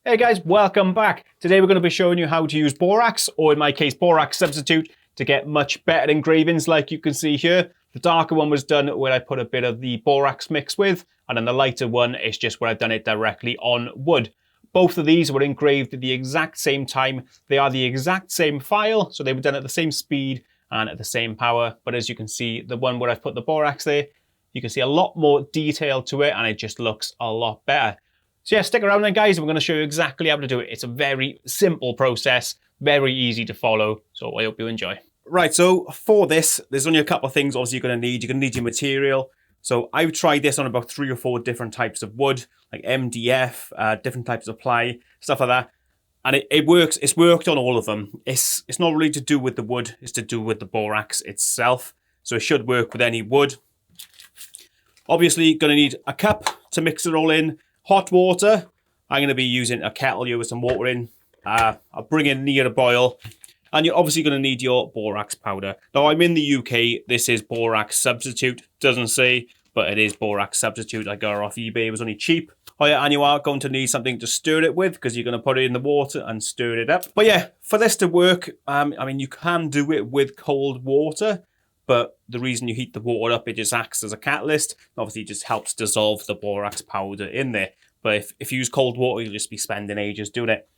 Hey guys, welcome back. Today we're going to be showing you how to use borax, or in my case borax substitute, to get much better engravings like you can see here. The darker one was done where I put a bit of the borax mix with, and then the lighter one is just where I've done it directly on wood. Both of these were engraved at the exact same time. They are the exact same file, so they were done at the same speed and at the same power. But as you can see, the one where I've put the borax there, you can see a lot more detail to it and it just looks a lot better. So yeah, stick around then guys, and we're going to show you exactly how to do it. It's a very simple process, very easy to follow, so I hope you enjoy. Right, so for this, there's only a couple of things obviously you're going to need. You're going to need your material. So I've tried this on about 3 or 4 different types of wood, like MDF, different types of ply, stuff like that. And it works, it's worked on all of them. It's not really to do with the wood, it's to do with the borax itself. So it should work with any wood. Obviously, you're going to need a cup to mix it all in. Hot water, I'm going to be using a kettle here with some water in. I'll bring it near a boil. And you're obviously going to need your borax powder. Now, I'm in the UK. This is borax substitute. Doesn't say, but it is borax substitute. I got it off eBay. It was only cheap. Oh yeah, and you are going to need something to stir it with because you're going to put it in the water and stir it up. But yeah, for this to work, I mean, you can do it with cold water. But the reason you heat the water up, it just acts as a catalyst. Obviously, it just helps dissolve the borax powder in there. But if you use cold water, you'll just be spending ages doing it.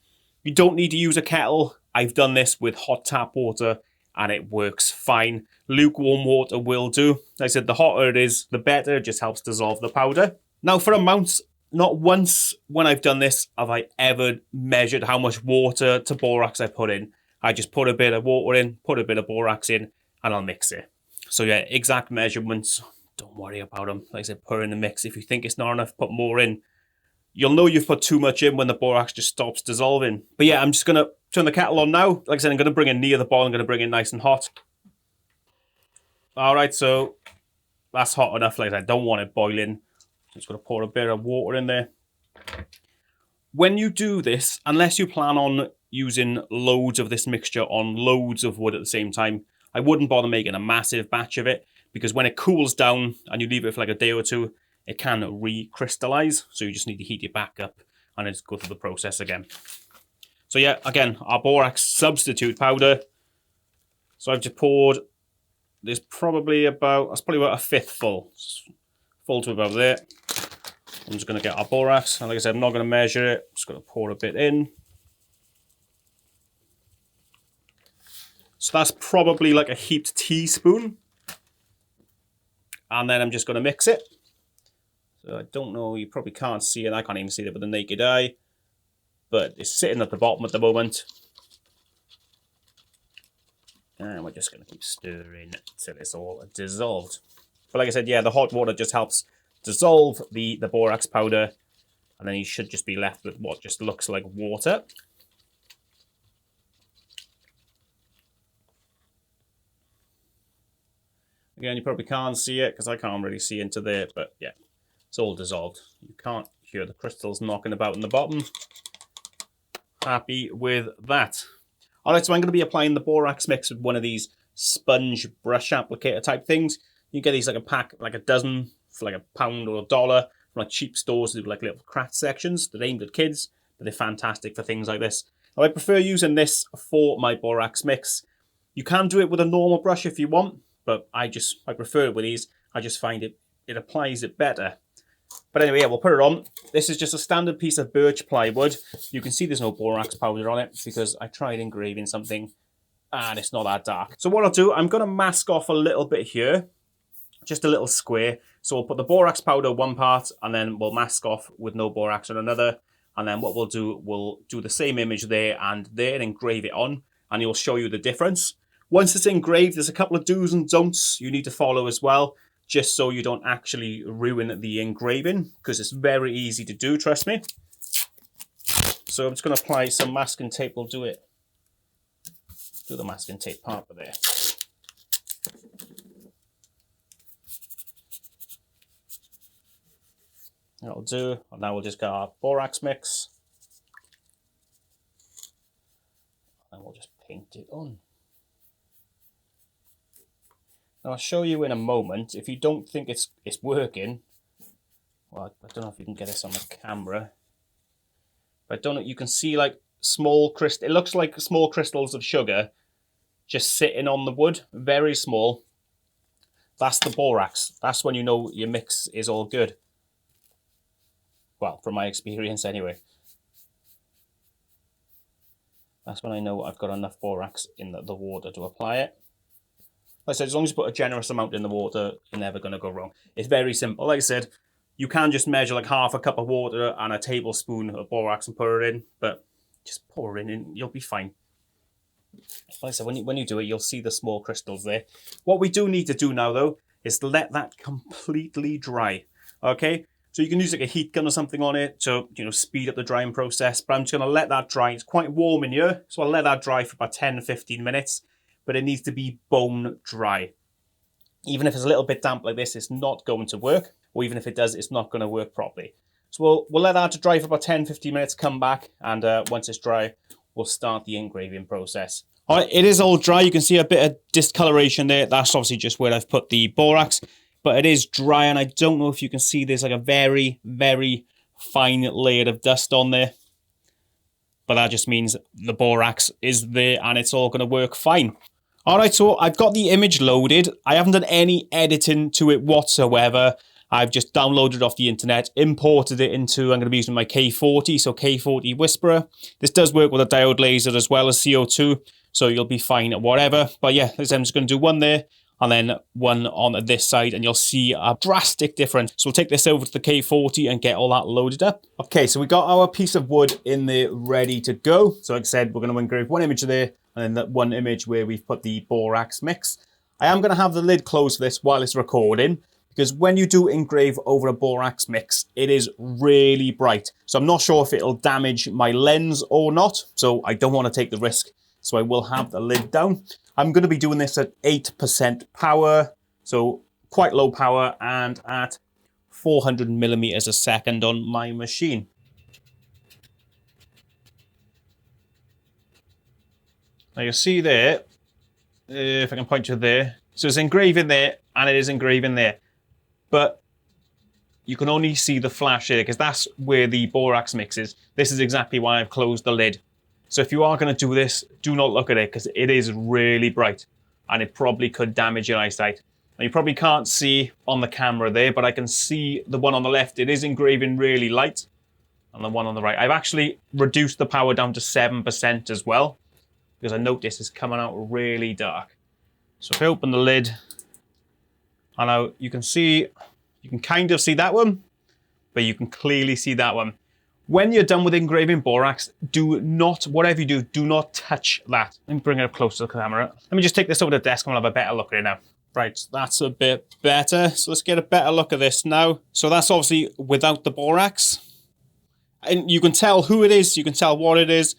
You don't need to use a kettle. I've done this with hot tap water, and it works fine. Lukewarm water will do. Like I said, the hotter it is, the better. It just helps dissolve the powder. Now, for amounts, not once when I've done this have I ever measured how much water to borax I put in. I just put a bit of water in, put a bit of borax in, and I'll mix it. So yeah, exact measurements, don't worry about them. Like I said, put in the mix. If you think it's not enough, put more in. You'll know you've put too much in when the borax just stops dissolving. But yeah, I'm just going to turn the kettle on now. Like I said, I'm going to bring it near the boil. I'm going to bring it nice and hot. All right, so that's hot enough. Like I said, I don't want it boiling. Just going to pour a bit of water in there. When you do this, unless you plan on using loads of this mixture on loads of wood at the same time, I wouldn't bother making a massive batch of it because when it cools down and you leave it for like a day or two, it can recrystallize. So you just need to heat it back up and just go through the process again. So yeah, again, our borax substitute powder. So I've just poured, there's probably about, that's probably about a fifth full. Full to about there. I'm just going to get our borax. And like I said, I'm not going to measure it. I'm just going to pour a bit in. So that's probably like a heaped teaspoon. And then I'm just going to mix it. So I don't know, you probably can't see it. I can't even see it with the naked eye. But it's sitting at the bottom at the moment. And we're just going to keep stirring until it's all dissolved. But like I said, yeah, the hot water just helps dissolve the borax powder. And then you should just be left with what just looks like water. Again, you probably can't see it because I can't really see into there, but yeah, it's all dissolved. You can't hear the crystals knocking about in the bottom. Happy with that. All right, so I'm going to be applying the borax mix with one of these sponge brush applicator type things. You get these like a pack, like a dozen for like £1 or $1 from like cheap stores that do like little craft sections. They're aimed at kids, but they're fantastic for things like this. Now, I prefer using this for my borax mix. You can do it with a normal brush if you want. But I prefer it with these. I just find it applies it better. But anyway, yeah, we'll put it on. This is just a standard piece of birch plywood. You can see there's no borax powder on it because I tried engraving something and it's not that dark. So what I'll do, I'm going to mask off a little bit here. Just a little square. So we'll put the borax powder one part and then we'll mask off with no borax on another. And then what we'll do the same image there and there and engrave it on. And it'll show you the difference. Once it's engraved, there's a couple of do's and don'ts you need to follow as well, just so you don't actually ruin the engraving, because it's very easy to do, trust me. So I'm just going to apply some masking tape. We'll do the masking tape part of there. That'll do. And now we'll just get our borax mix. And we'll just paint it on. Now I'll show you in a moment. If you don't think it's working, well, I don't know if you can get this on the camera, But don't know, you can see like small crystal. It looks like small crystals of sugar just sitting on the wood, very small. That's the borax. That's when you know your mix is all good. Well, from my experience anyway. That's when I know I've got enough borax in the water to apply it. Like I said, as long as you put a generous amount in the water, you're never going to go wrong. It's very simple. Like I said, you can just measure like half a cup of water and a tablespoon of borax and put it in, but just pour it in and you'll be fine. Like I said, when you do it, you'll see the small crystals there. What we do need to do now, though, is to let that completely dry. Okay? So you can use like a heat gun or something on it to, speed up the drying process. But I'm just going to let that dry. It's quite warm in here, so I'll let that dry for about 10-15 minutes. But it needs to be bone dry. Even if it's a little bit damp like this, it's not going to work. Or even if it does, it's not going to work properly. So we'll let that dry for about 10-15 minutes, come back, and once it's dry, we'll start the engraving process. All right, it is all dry. You can see a bit of discoloration there. That's obviously just where I've put the borax. But it is dry, and I don't know if you can see there's like a very, very fine layer of dust on there. But that just means the borax is there, and it's all going to work fine. All right, so I've got the image loaded. I haven't done any editing to it whatsoever. I've just downloaded off the internet, imported it into, I'm going to be using my K40, so K40 Whisperer. This does work with a diode laser as well as CO2, so you'll be fine at whatever. But yeah, I'm just going to do one there, and then one on this side, and you'll see a drastic difference. So we'll take this over to the K40 and get all that loaded up. Okay, so we got our piece of wood in there ready to go. So like I said, we're going to engrave one image there, and then that one image where we've put the borax mix. I am going to have the lid closed for this while it's recording, because when you do engrave over a borax mix, it is really bright. So I'm not sure if it'll damage my lens or not, so I don't want to take the risk. So I will have the lid down. I'm going to be doing this at 8% power, so quite low power, and at 400 millimeters a second on my machine. Now you'll see there, if I can point you there, so it's engraving there, and it is engraving there. But you can only see the flash here, because that's where the borax mix is. This is exactly why I've closed the lid. So if you are going to do this, do not look at it, because it is really bright, and it probably could damage your eyesight. And you probably can't see on the camera there, but I can see the one on the left. It is engraving really light, and the one on the right. I've actually reduced the power down to 7% as well, because I noticed it's coming out really dark. So if I open the lid, and now you can see, you can kind of see that one, but you can clearly see that one. When you're done with engraving borax, do not, whatever you do, do not touch that. Let me bring it up close to the camera. Let me just take this over to the desk and we'll have a better look at it now. Right, that's a bit better. So let's get a better look at this now. So that's obviously without the borax. And you can tell who it is, you can tell what it is,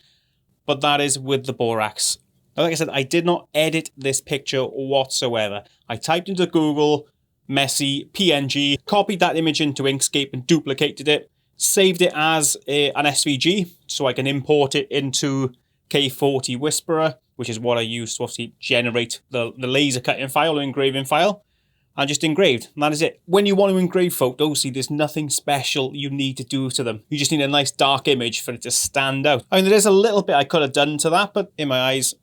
but that is with the borax. Now, like I said, I did not edit this picture whatsoever. I typed into Google, messy, PNG, copied that image into Inkscape and duplicated it. Saved it as an SVG, so I can import it into K40 Whisperer, which is what I use to obviously generate the laser cutting file or engraving file, and just engraved. And that is it. When you want to engrave photos, see, there's nothing special you need to do to them. You just need a nice dark image for it to stand out. I mean, there is a little bit I could have done to that, but in my eyes,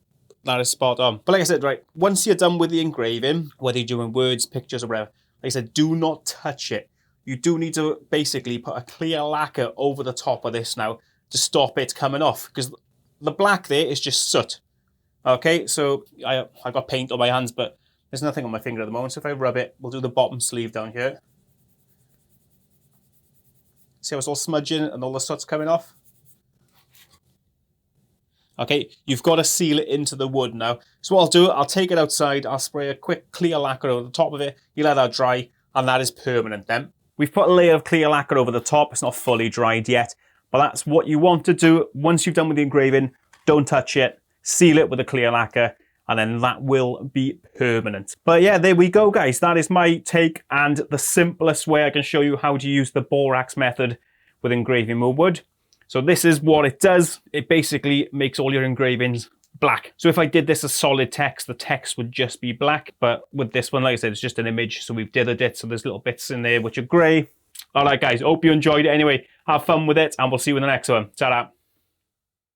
that is spot on. But like I said, right, once you're done with the engraving, whether you're doing words, pictures, or whatever, like I said, do not touch it. You do need to basically put a clear lacquer over the top of this now to stop it coming off, because the black there is just soot. Okay, so I got paint on my hands, but there's nothing on my finger at the moment. So if I rub it, we'll do the bottom sleeve down here. See how it's all smudging and all the soot's coming off? Okay, you've got to seal it into the wood now. So what I'll do, I'll take it outside, I'll spray a quick clear lacquer over the top of it, you let that dry, and that is permanent then. We've put a layer of clear lacquer over the top. It's not fully dried yet, but that's what you want to do. Once you've done with the engraving, don't touch it, seal it with a clear lacquer, and then that will be permanent. But yeah, there we go, guys. That is my take and the simplest way I can show you how to use the borax method with engraving more wood. So this is what it does. It basically makes all your engravings black. So if I did this as solid text, the text would just be black. But with this one, like I said, it's just an image. So we've dithered it. So there's little bits in there which are grey. All right, guys, hope you enjoyed it. Anyway, have fun with it, and we'll see you in the next one. Ta-da.